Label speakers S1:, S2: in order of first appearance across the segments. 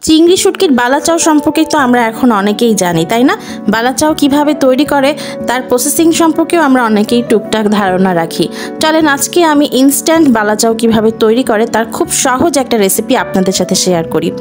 S1: চিংড়ি শুটকির বালা চাও সম্পর্কে তো আমরা এখন অনেকেই জানি, তাই না? বালা চাও কীভাবে তৈরি করে তার প্রসেসিং সম্পর্কেও আমরা অনেকেই টুকটাক ধারণা রাখি। চলেন আজকে আমি ইনস্ট্যান্ট বালা চাও কীভাবে তৈরি করে তার খুব সহজ একটা রেসিপি আপনাদের সাথে শেয়ার করি।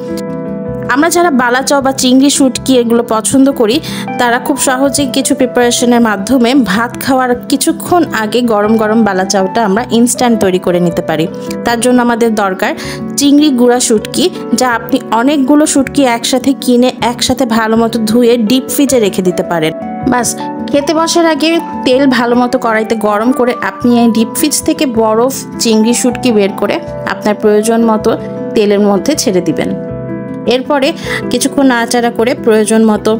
S1: আমরা যারা বালা চাও বা চিংড়ি শুটকি এগুলো পছন্দ করি তারা খুব সহজেই কিছু প্রিপারেশনের মাধ্যমে ভাত খাওয়ার কিছুক্ষণ আগে গরম গরম বালা চাওটা আমরা ইনস্ট্যান্ট তৈরি করে নিতে পারি। তার জন্য আমাদের দরকার চিংড়ি গুঁড়া শুটকি, যা আপনি অনেকগুলো শুটকি একসাথে কিনে একসাথে ভালো মতো ধুয়ে ডিপ ফ্রিজে রেখে দিতে পারেন। বাস খেতে বসার আগে তেল ভালো মতো কড়াইতে গরম করে আপনি এই ডিপ ফ্রিজ থেকে বরফ চিংড়ি শুটকি বের করে আপনার প্রয়োজন মতো তেলের মধ্যে ছেড়ে দিবেন। এরপরে কিছুক্ষণ নাড়াচাড়া করে প্রয়োজন মতো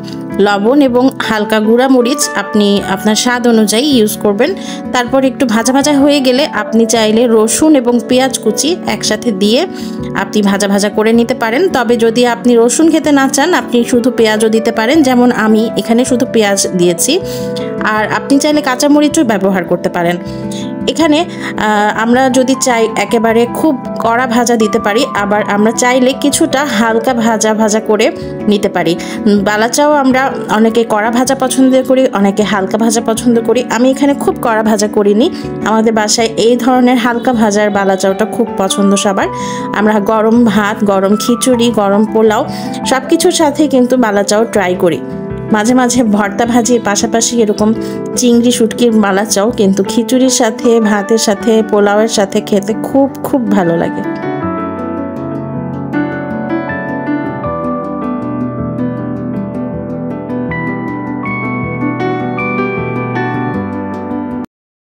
S1: লবণ এবং হালকা গুঁড়া মরিচ আপনি আপনার স্বাদ অনুযায়ী ইউজ করবেন। তারপর একটু ভাজা ভাজা হয়ে গেলে আপনি চাইলে রসুন এবং পেঁয়াজ কুচি একসাথে দিয়ে আপনি ভাজা ভাজা করে নিতে পারেন। তবে যদি আপনি রসুন খেতে না চান আপনি শুধু পেঁয়াজও দিতে পারেন, যেমন আমি এখানে শুধু পেঁয়াজ দিয়েছি। আর আপনি চাইলে কাঁচামরিচও ব্যবহার করতে পারেন। এখানে আমরা যদি চাই একেবারে খুব কড়া ভাজা দিতে পারি, আবার আমরা চাইলে কিছুটা হালকা ভাজা ভাজা করে নিতে পারি। বালা চাও আমরা অনেকে কড়া ভাজা পছন্দ করি, অনেকে হালকা ভাজা পছন্দ করি। আমি এখানে খুব কড়া ভাজা করিনি, আমাদের বাসায় এই ধরনের হালকা ভাজার বালা চাওটা খুব পছন্দ সবার। আমরা গরম ভাত, গরম খিচুড়ি, গরম পোলাও সব কিছুর সাথে কিন্তু বালা চাও ট্রাই করি। মাঝে মাঝে ভর্তা ভাজির পাশাপাশি এরকম চিংড়ি শুটকির বালা চাও কিন্তু খিচুড়ির সাথে, ভাতের সাথে, পোলাওয়ের সাথে খেতে খুব খুব ভালো লাগে।